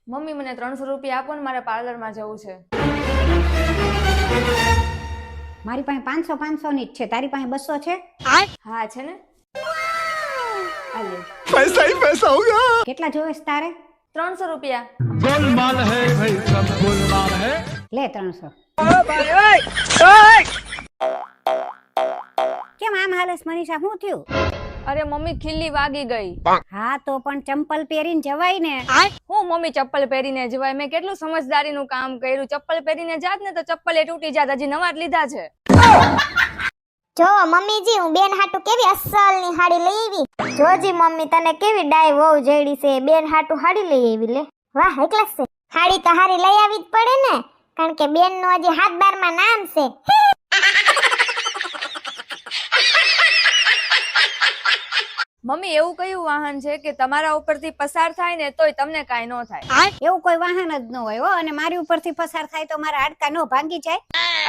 Mummy મને 300 રૂપિયા આપો ને મારે પાર્લરમાં જવું છે. મારી પાસે 500 ની જ છે. તારી પાસે 200 છે? હા છે ને. पैसा ही पैसा होगा. કેટલા જોવે છે તારે? 300 રૂપિયા. गोलमाल है भाई सब गोलमाल है. લે 300. કેમ આમ હાલસ મનીષા? શું થયું? અરે મમ્મી ખીલ્લી વાગી ગઈ. હા તો પણ ચંપલ પહેરીને જવાય ને. હું મમ્મી ચપ્પલ પહેરીને જવાય? મેં કેટલું સમજદારીનું કામ કર્યું. ચપ્પલ પહેરીને જાત ને તો ચપ્પલ એ તૂટી જાત. હજી નવા જ લીધા છે. જો મમ્મીજી હું બેન હાટુ કેવી અસલની હાડી લઈ આવી. જોજી મમ્મી તને કેવી ડાય વહુ જઈડી છે. બેન હાટુ હાડી લઈ આવી લે. વાહ એકલાસ છે. હાડી તો હારી લઈ આવી જ પડે ને, કારણ કે બેન નું હજી 7-12 માં નામ છે. મમ્મી એવું કયું વાહન છે કે તમારા ઉપરથી પસાર થાય ને તોય તમને કાઈ ન થાય? એવું કોઈ વાહન જ ન હોય હો. અને મારી ઉપરથી પસાર થાય તો મારા હાડકા નો ભાંગી જાય?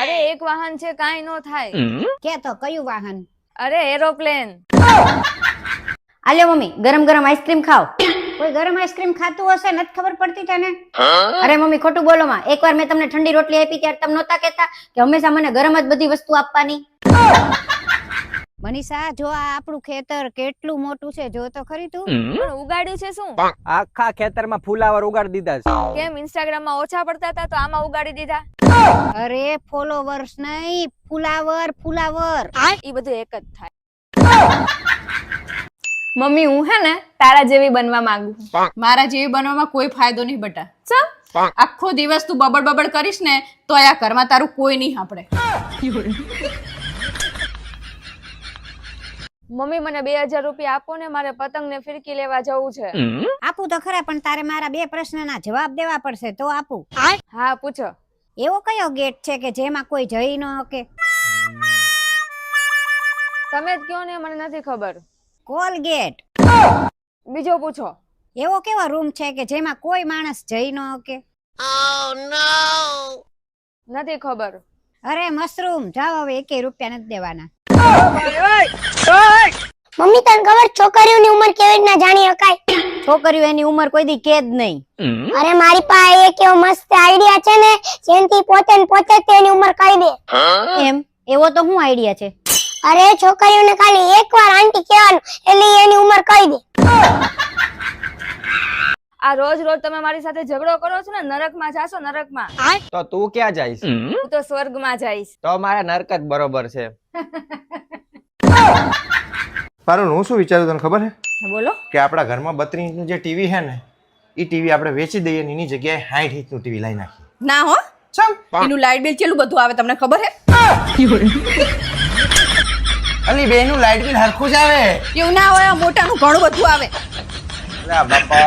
અરે એક વાહન છે કાઈ ન થાય. કે તો કયું વાહન? અરે એરોપ્લેન. આલ્યો મમ્મી ગરમ ગરમ આઈસ્ક્રીમ ખાઓ. કોઈ ગરમ આઈસ્ક્રીમ ખાતું હશે નથી ખબર પડતી તને? અરે મમ્મી ખોટું બોલો માં. એકવાર મેં તમને ઠંડી રોટલી આપી ત્યારે તમે નહોતા કહેતા કે હંમેશા મને ગરમ જ બધી વસ્તુ આપવાની? મનીષા જો આ આપણું ખેતર કેટલું મોટું છે જો તો ખરી તું. પણ ઉગાડ્યું છે શું? આખા ખેતરમાં ફુલાવર ઉગાડી દીધા છે. કેમ ઇન્સ્ટાગ્રામ માં ઓછા પડતા હતા તો આમાં ઉગાડી દીધા? અરે ફોલોવર્સ નહીં, ફુલાવર ફુલાવર. ઈ બધું એક જ થાય. મમ્મી હું હે ને તારા જેવી બનવા માંગુ. મારા જેવી બનવામાં કોઈ ફાયદો નહીં બટા. આખો દિવસ તું બબડ બબડ કરીશ ને તો આ ઘરમાં તારું કોઈ નહીં સાંભળે. મમ્મી મને 2000 રૂપિયા આપો ને મારે પતંગ ને ફિરકી લેવા જવું છે. આપું તો ખરા પણ તારે મારા 2 પ્રશ્નના જવાબ દેવા પડશે તો આપું. હા પૂછો. એવો કયો ગેટ છે કે જેમાં કોઈ જઈ ન શકે? તમે જ કયો ને મને નથી ખબર. કોલગેટ. બીજો પૂછો. એવો કેવો રૂમ છે કે જેમાં કોઈ માણસ જઈ ન શકે? નથી ખબર. અરે મશરૂમ. જાઓ હવે 1 રૂપિયા નથી દેવાના. મમ્મી તને ખબર છોકરીઓની ઉંમર કેવી રીતના જાણી શકાય? છોકરીઓ એની ઉંમર કોઈ દી કે જ નહીં. અરે મારી પાસે એક એવો મસ્ત આઈડિયા છે ને જેનથી પોતે ને પોતે જ તેની ઉંમર કહી દે. એમ? એવો તો શું આઈડિયા છે? અરે છોકરીઓને ખાલી એકવાર આંટી કહેવાનું એટલે એની ઉંમર કહી દે. આ રોજ રોજ તમે મારી સાથે ઝઘડો કરો છો ને નરકમાં જાશો નરકમાં. તો તું ક્યાં જઈશ? હું તો સ્વર્ગમાં જઈશ. તો મારા નરક જ બરોબર છે. પારુલ હું શું વિચારું તને ખબર છે? બોલો. કે આપણા ઘરમાં 32 ઇંચનું જે ટીવી છે ને એ ટીવી આપણે વેચી દઈએ ને એની જગ્યાએ 60 ઇંચનું ટીવી લઈ નાખીએ. ના હો, ચમ એનું લાઇટ બિલ કેટલું બધું આવે તમને ખબર હે? અલી બેનું લાઇટ બિલ હરખું જ આવે. એવું ના હોય, મોટાનું ઘણું બધું આવે. અલા બાપા